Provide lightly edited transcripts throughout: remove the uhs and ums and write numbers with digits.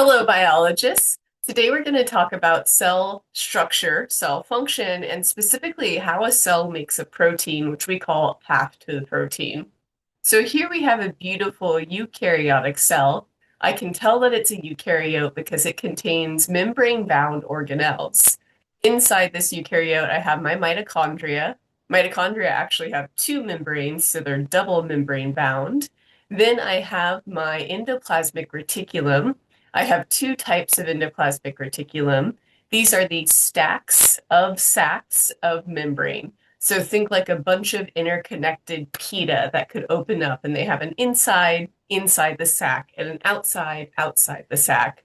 Hello, biologists. Today we're going to talk about cell structure, cell function, and specifically how a cell makes a protein, which we call path to the protein. So here we have a beautiful eukaryotic cell. I can tell that it's a eukaryote because it contains membrane-bound organelles. Inside this eukaryote, I have my mitochondria. Mitochondria actually have two membranes, so they're double membrane bound. Then I have my endoplasmic reticulum. I have two types of endoplasmic reticulum. These are the stacks of sacs of membrane. So think like a bunch of interconnected pita that could open up, and they have an inside the sac and an outside the sac.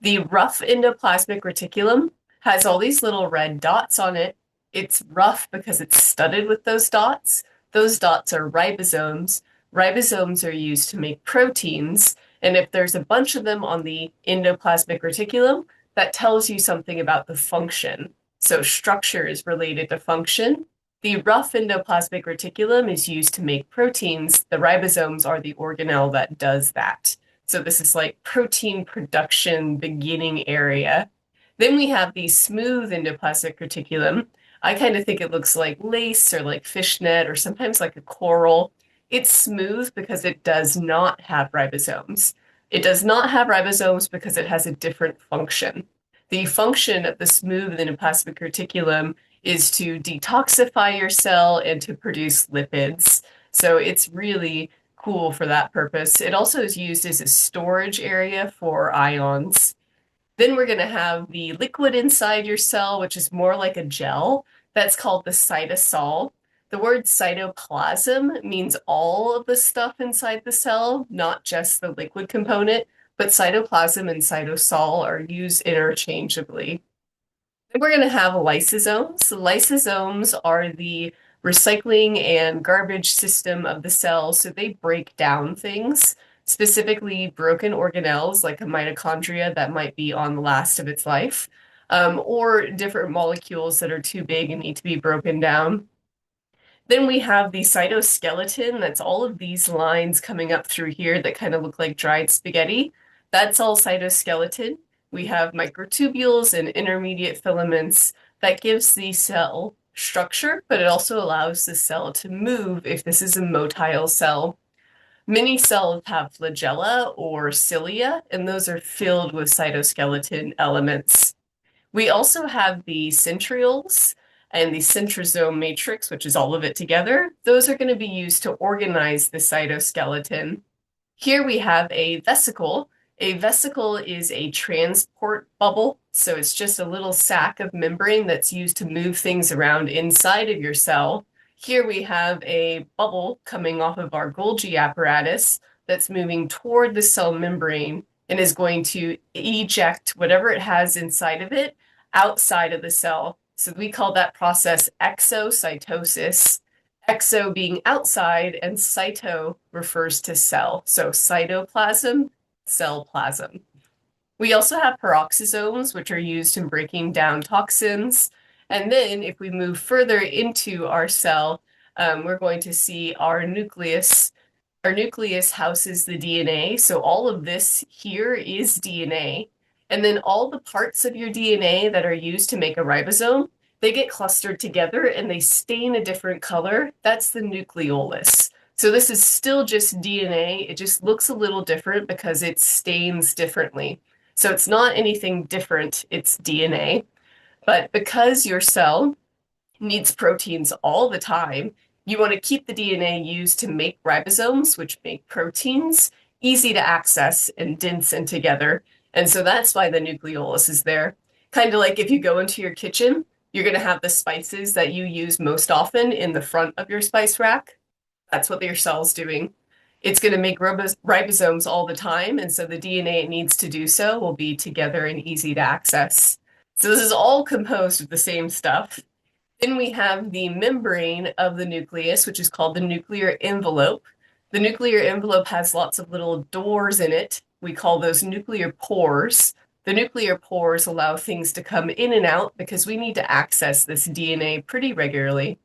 The rough endoplasmic reticulum has all these little red dots on it. It's rough because it's studded with those dots. Those dots are ribosomes. Ribosomes are used to make proteins, and if there's a bunch of them on the endoplasmic reticulum, that tells you something about the function. So structure is related to function. The rough endoplasmic reticulum is used to make proteins. The ribosomes are the organelle that does that. So this is like protein production beginning area. Then we have the smooth endoplasmic reticulum. I kind of think it looks like lace or like fishnet or sometimes like a coral. It's smooth because it does not have ribosomes. It does not have ribosomes because it has a different function. The function of the smooth endoplasmic reticulum is to detoxify your cell and to produce lipids. So it's really cool for that purpose. It also is used as a storage area for ions. Then we're going to have the liquid inside your cell, which is more like a gel. That's called the cytosol. The word cytoplasm means all of the stuff inside the cell, not just the liquid component, but cytoplasm and cytosol are used interchangeably. And we're going to have lysosomes. Lysosomes are the recycling and garbage system of the cell, so they break down things, specifically broken organelles like a mitochondria that might be on the last of its life, or different molecules that are too big and need to be broken down. Then we have the cytoskeleton. That's all of these lines coming up through here that kind of look like dried spaghetti. That's all cytoskeleton. We have microtubules and intermediate filaments that gives the cell structure, but it also allows the cell to move if this is a motile cell. Many cells have flagella or cilia, and those are filled with cytoskeleton elements. We also have the centrioles and the centrosome matrix, which is all of it together. Those are going to be used to organize the cytoskeleton. Here we have a vesicle. A vesicle is a transport bubble, so it's just a little sac of membrane that's used to move things around inside of your cell. Here we have a bubble coming off of our Golgi apparatus that's moving toward the cell membrane and is going to eject whatever it has inside of it outside of the cell. So we call that process exocytosis. Exo being outside and cyto refers to cell. So cytoplasm, cell plasm. We also have peroxisomes, which are used in breaking down toxins. And then if we move further into our cell, we're going to see our nucleus. Our nucleus houses the DNA. So all of this here is DNA. And then all the parts of your DNA that are used to make a ribosome, they get clustered together and they stain a different color. That's the nucleolus. So this is still just DNA. It just looks a little different because it stains differently. So it's not anything different, it's DNA. But because your cell needs proteins all the time, you want to keep the DNA used to make ribosomes, which make proteins, easy to access and dense and together. And so that's why the nucleolus is there. Kind of like if you go into your kitchen, you're going to have the spices that you use most often in the front of your spice rack. That's what your cell's doing. It's going to make ribosomes all the time, and so the DNA it needs to do so will be together and easy to access. So this is all composed of the same stuff. Then we have the membrane of the nucleus, which is called the nuclear envelope. The nuclear envelope has lots of little doors in it. We call those nuclear pores. The nuclear pores allow things to come in and out because we need to access this DNA pretty regularly.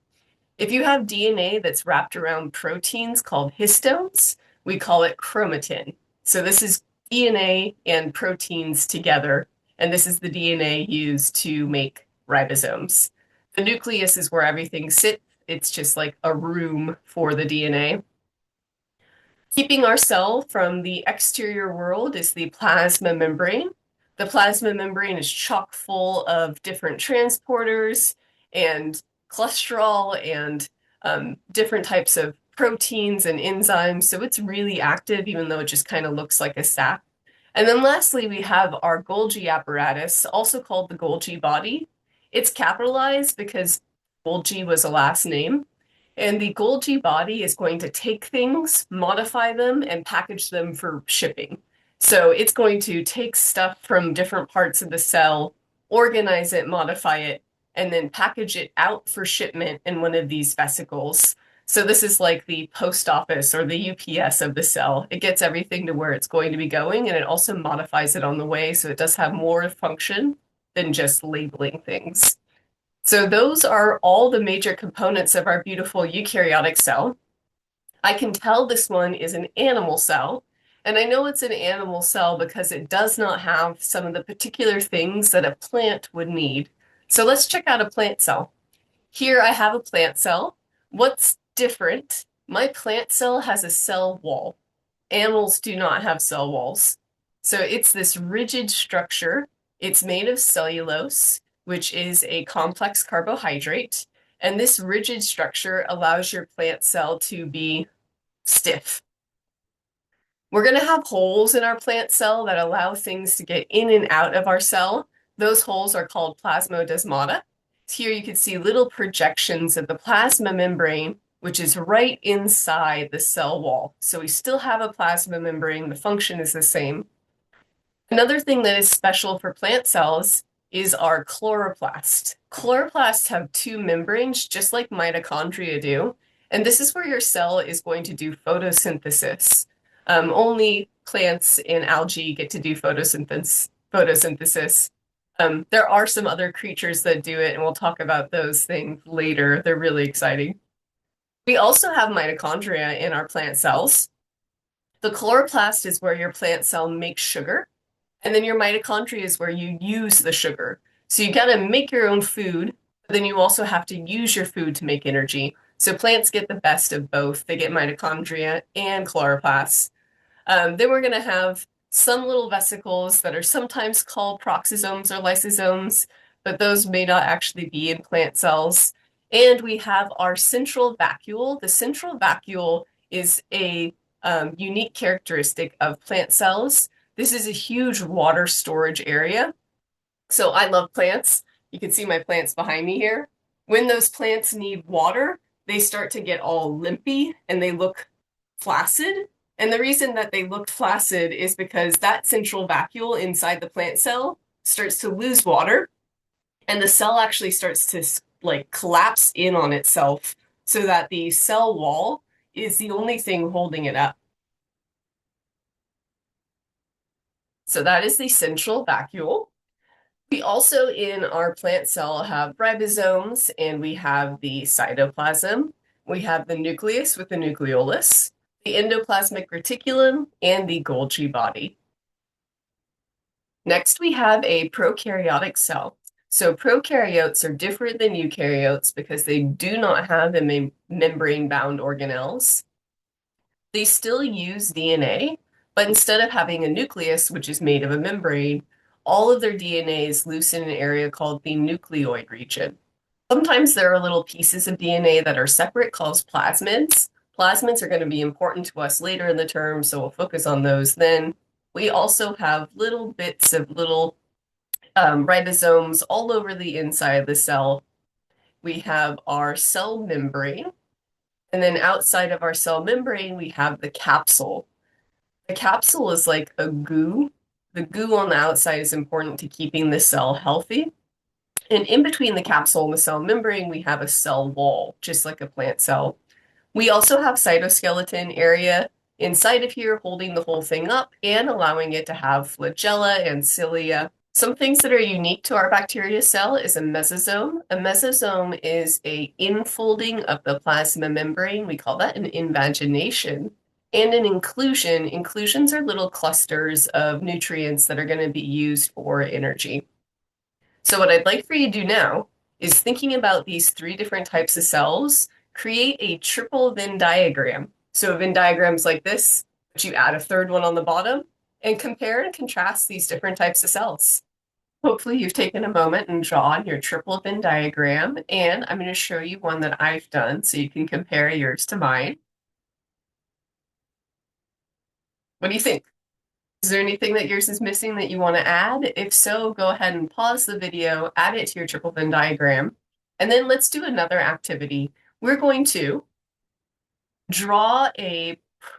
If you have DNA that's wrapped around proteins called histones, we call it chromatin. So this is DNA and proteins together, and this is the DNA used to make ribosomes. The nucleus is where everything sits. It's just like a room for the DNA. Keeping our cell from the exterior world is the plasma membrane. The plasma membrane is chock full of different transporters and cholesterol and different types of proteins and enzymes. So it's really active, even though it just kind of looks like a sac. And then lastly, we have our Golgi apparatus, also called the Golgi body. It's capitalized because Golgi was a last name. And the Golgi body is going to take things, modify them, and package them for shipping. So it's going to take stuff from different parts of the cell, organize it, modify it, and then package it out for shipment in one of these vesicles. So this is like the post office or the UPS of the cell. It gets everything to where it's going to be going, and it also modifies it on the way, so it does have more function than just labeling things. So those are all the major components of our beautiful eukaryotic cell. I can tell this one is an animal cell, and I know it's an animal cell because it does not have some of the particular things that a plant would need. So let's check out a plant cell. Here I have a plant cell. What's different? My plant cell has a cell wall. Animals do not have cell walls. So it's this rigid structure. It's made of cellulose, which is a complex carbohydrate. And this rigid structure allows your plant cell to be stiff. We're going to have holes in our plant cell that allow things to get in and out of our cell. Those holes are called plasmodesmata. Here you can see little projections of the plasma membrane, which is right inside the cell wall. So we still have a plasma membrane. The function is the same. Another thing that is special for plant cells is our chloroplast. Chloroplasts have two membranes, just like mitochondria do. And this is where your cell is going to do photosynthesis. Only plants and algae get to do photosynthesis. There are some other creatures that do it, and we'll talk about those things later. They're really exciting. We also have mitochondria in our plant cells. The chloroplast is where your plant cell makes sugar, and then your mitochondria is where you use the sugar. So you gotta make your own food, but then you also have to use your food to make energy. So plants get the best of both. They get mitochondria and chloroplasts. Then we're gonna have some little vesicles that are sometimes called peroxisomes or lysosomes, but those may not actually be in plant cells. And we have our central vacuole. The central vacuole is a unique characteristic of plant cells. This is a huge water storage area. So I love plants. You can see my plants behind me here. When those plants need water, they start to get all limpy and they look flaccid. And the reason that they look flaccid is because that central vacuole inside the plant cell starts to lose water, and the cell actually starts to like collapse in on itself so that the cell wall is the only thing holding it up. So that is the central vacuole. We also in our plant cell have ribosomes, and we have the cytoplasm. We have the nucleus with the nucleolus, the endoplasmic reticulum, and the Golgi body. Next, we have a prokaryotic cell. So prokaryotes are different than eukaryotes because they do not have the membrane-bound organelles. They still use DNA, but instead of having a nucleus, which is made of a membrane, all of their DNA is loose in an area called the nucleoid region. Sometimes there are little pieces of DNA that are separate called plasmids. Plasmids are going to be important to us later in the term, so we'll focus on those then. We also have little bits of little ribosomes all over the inside of the cell. We have our cell membrane, and then outside of our cell membrane, we have the capsule. The capsule is like a goo. The goo on the outside is important to keeping the cell healthy. And in between the capsule and the cell membrane, we have a cell wall, just like a plant cell. We also have cytoskeleton area inside of here holding the whole thing up and allowing it to have flagella and cilia. Some things that are unique to our bacteria cell is a mesosome. A mesosome is an infolding of the plasma membrane. We call that an invagination. And an inclusion, inclusions are little clusters of nutrients that are going to be used for energy. So what I'd like for you to do now is thinking about these three different types of cells, create a triple Venn diagram. So a Venn diagram's like this, but you add a third one on the bottom and compare and contrast these different types of cells. Hopefully you've taken a moment and drawn your triple Venn diagram, and I'm going to show you one that I've done so you can compare yours to mine. What do you think? Is there anything that yours is missing that you want to add? If so, go ahead and pause the video, add it to your triple Venn diagram, and then let's do another activity. We're going to draw a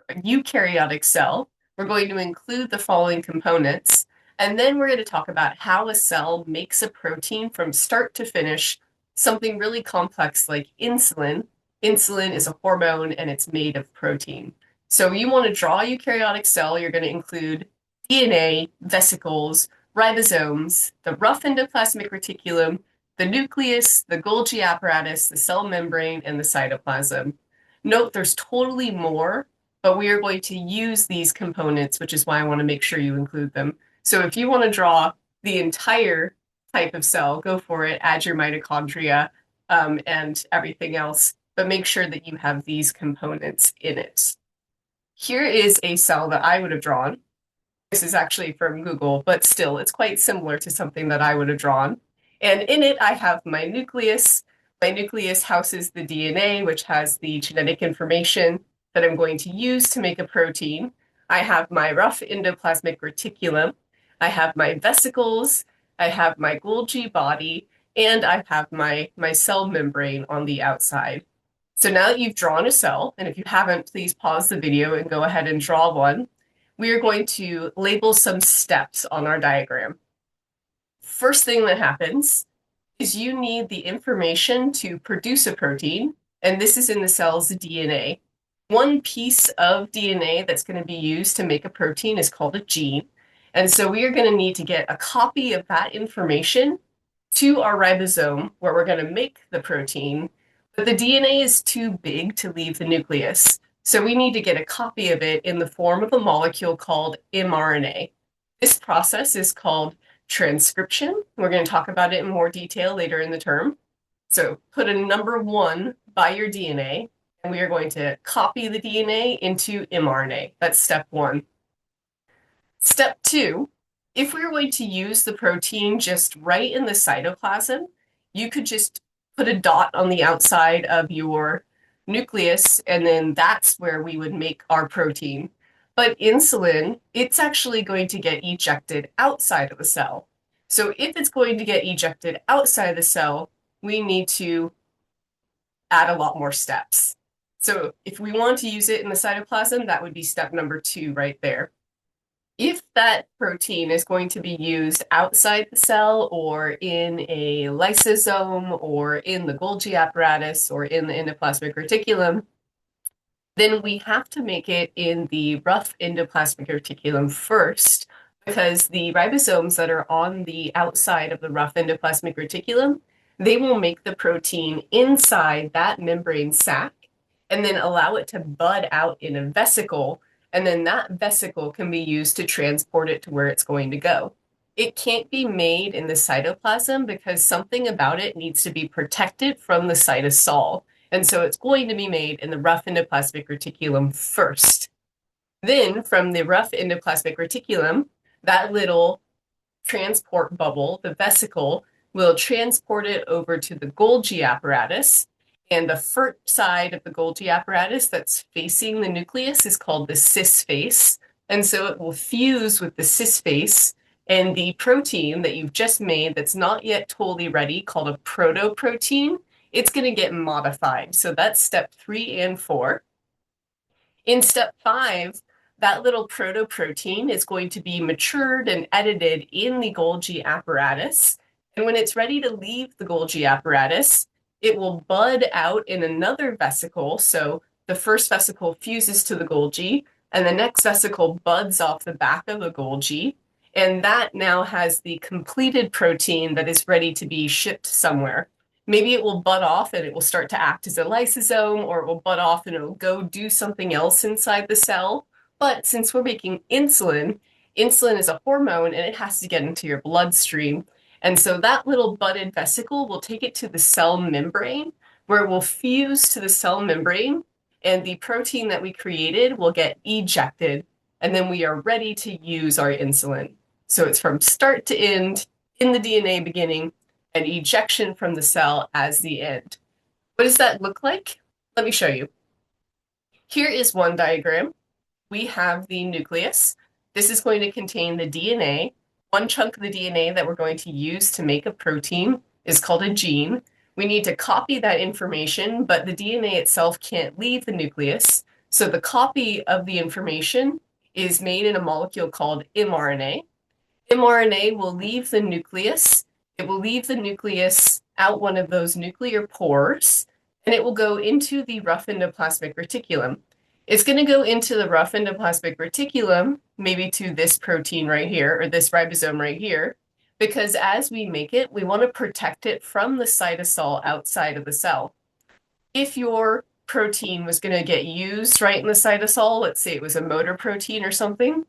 eukaryotic cell. We're going to include the following components, and then we're going to talk about how a cell makes a protein from start to finish, something really complex like insulin. Insulin is a hormone and it's made of protein. So you want to draw a eukaryotic cell, you're going to include DNA, vesicles, ribosomes, the rough endoplasmic reticulum, the nucleus, the Golgi apparatus, the cell membrane, and the cytoplasm. Note there's totally more, but we are going to use these components, which is why I want to make sure you include them. So if you want to draw the entire type of cell, go for it, add your mitochondria and everything else, but make sure that you have these components in it. Here is a cell that I would have drawn. This is actually from Google, but still, it's quite similar to something that I would have drawn. And in it, I have my nucleus. My nucleus houses the DNA, which has the genetic information that I'm going to use to make a protein. I have my rough endoplasmic reticulum. I have my vesicles. I have my Golgi body, and I have my cell membrane on the outside. So now that you've drawn a cell, and if you haven't, please pause the video and go ahead and draw one. We are going to label some steps on our diagram. First thing that happens is you need the information to produce a protein, and this is in the cell's DNA. One piece of DNA that's going to be used to make a protein is called a gene. And so we are going to need to get a copy of that information to our ribosome where we're going to make the protein, but the DNA is too big to leave the nucleus. So we need to get a copy of it in the form of a molecule called mRNA. This process is called transcription. We're going to talk about it in more detail later in the term. So put a number 1 by your DNA, and we are going to copy the DNA into mRNA. That's step 1. Step 2, if we were going to use the protein just right in the cytoplasm, you could just put a dot on the outside of your nucleus, and then that's where we would make our protein. But insulin, it's actually going to get ejected outside of the cell. So if it's going to get ejected outside the cell, we need to add a lot more steps. So if we want to use it in the cytoplasm, that would be step number 2 right there. If that protein is going to be used outside the cell or in a lysosome or in the Golgi apparatus or in the endoplasmic reticulum, then we have to make it in the rough endoplasmic reticulum first, because the ribosomes that are on the outside of the rough endoplasmic reticulum, they will make the protein inside that membrane sac and then allow it to bud out in a vesicle, and then that vesicle can be used to transport it to where it's going to go. It can't be made in the cytoplasm because something about it needs to be protected from the cytosol. And so it's going to be made in the rough endoplasmic reticulum first. Then from the rough endoplasmic reticulum, that little transport bubble, the vesicle, will transport it over to the Golgi apparatus. And the first side of the Golgi apparatus that's facing the nucleus is called the cis face. And so it will fuse with the cis face, and the protein that you've just made that's not yet totally ready, called a protoprotein, it's going to get modified. So that's step 3 and 4. In step 5, that little protoprotein is going to be matured and edited in the Golgi apparatus. And when it's ready to leave the Golgi apparatus, it will bud out in another vesicle. So the first vesicle fuses to the Golgi, and the next vesicle buds off the back of the Golgi. And that now has the completed protein that is ready to be shipped somewhere. maybe it will bud off and it will start to act as a lysosome, or it will bud off and it'll go do something else inside the cell. But since we're making insulin, insulin is a hormone and it has to get into your bloodstream. And so that little budded vesicle will take it to the cell membrane, where it will fuse to the cell membrane, and the protein that we created will get ejected, and then we are ready to use our insulin. So it's from start to end in the DNA beginning, and ejection from the cell as the end. What does that look like? Let me show you. Here is one diagram. We have the nucleus. This is going to contain the DNA. One chunk of the DNA that we're going to use to make a protein is called a gene. We need to copy that information, but the DNA itself can't leave the nucleus. So the copy of the information is made in a molecule called mRNA. mRNA will leave the nucleus. It will leave the nucleus out one of those nuclear pores, and it will go into the rough endoplasmic reticulum. It's going to go into the rough endoplasmic reticulum, maybe to this protein right here, or this ribosome right here, because as we make it, we want to protect it from the cytosol outside of the cell. If your protein was going to get used right in the cytosol, let's say it was a motor protein or something,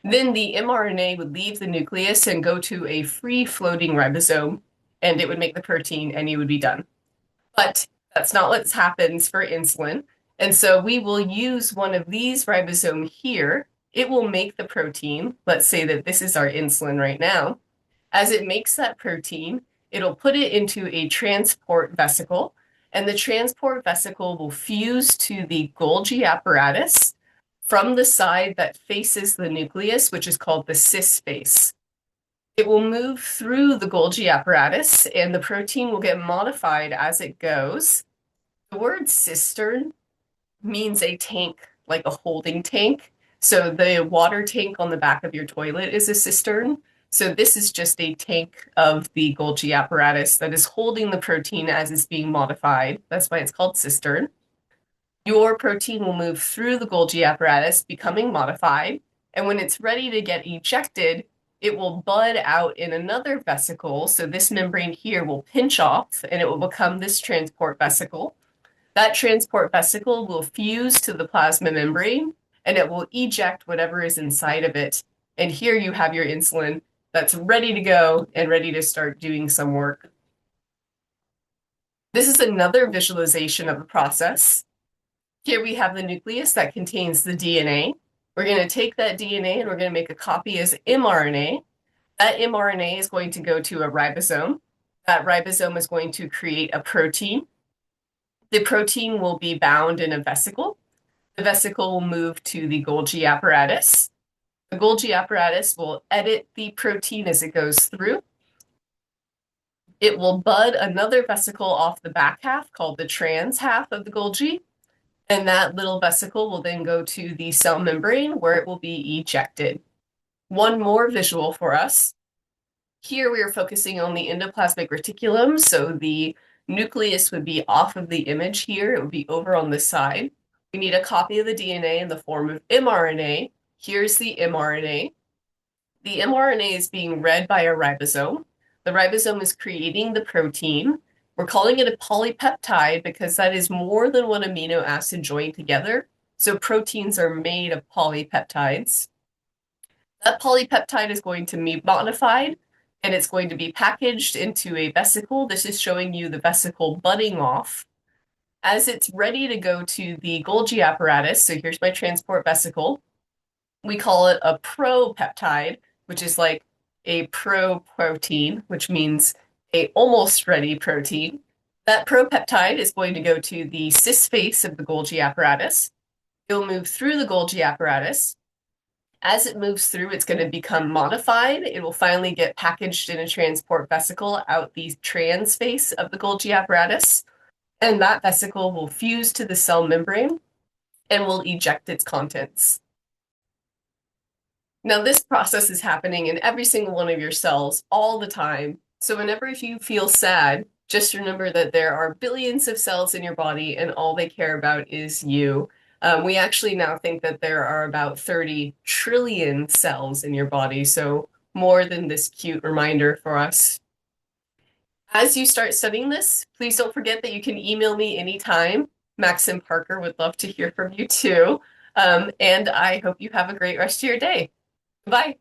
then the mRNA would leave the nucleus and go to a free-floating ribosome, and it would make the protein, and you would be done. But that's not what happens for insulin. And so we will use one of these ribosomes here. It will make the protein. Let's say that this is our insulin right now. As it makes that protein, it'll put it into a transport vesicle, and the transport vesicle will fuse to the Golgi apparatus from the side that faces the nucleus, which is called the cis face. It will move through the Golgi apparatus, and the protein will get modified as it goes. The word cistern means a tank, like a holding tank. So the water tank on the back of your toilet is a cistern. So this is just a tank of the Golgi apparatus that is holding the protein as it's being modified. That's why it's called cistern. Your protein will move through the Golgi apparatus, becoming modified. And when it's ready to get ejected, it will bud out in another vesicle. So this membrane here will pinch off and it will become this transport vesicle. That transport vesicle will fuse to the plasma membrane and it will eject whatever is inside of it. And here you have your insulin that's ready to go and ready to start doing some work. This is another visualization of the process. Here we have the nucleus that contains the DNA. We're going to take that DNA and we're going to make a copy as mRNA. That mRNA is going to go to a ribosome. That ribosome is going to create a protein. The protein will be bound in a vesicle. The vesicle will move to the Golgi apparatus. The Golgi apparatus will edit the protein as it goes through. It will bud another vesicle off the back half called the trans half of the Golgi. And that little vesicle will then go to the cell membrane where it will be ejected. One more visual for us. Here we are focusing on the endoplasmic reticulum. So the nucleus would be off of the image here. It would be over on this side. We need a copy of the DNA in the form of mRNA. Here's the mRNA. The mRNA is being read by a ribosome. The ribosome is creating the protein. We're calling it a polypeptide because that is more than one amino acid joined together. So proteins are made of polypeptides. That polypeptide is going to be modified and it's going to be packaged into a vesicle. This is showing you the vesicle budding off. As it's ready to go to the Golgi apparatus, so here's my transport vesicle, we call it a propeptide, which is like a pro-protein, which means a almost ready protein. That propeptide is going to go to the cis face of the Golgi apparatus. It'll move through the Golgi apparatus. As it moves through, it's going to become modified. It will finally get packaged in a transport vesicle out the trans face of the Golgi apparatus. And that vesicle will fuse to the cell membrane and will eject its contents. Now, this process is happening in every single one of your cells all the time. So whenever if you feel sad, just remember that there are billions of cells in your body and all they care about is you. We actually now think that there are about 30 trillion cells in your body, so more than this cute reminder for us. As you start studying this, please don't forget that you can email me anytime. Max and Parker would love to hear from you too. And I hope you have a great rest of your day. Bye.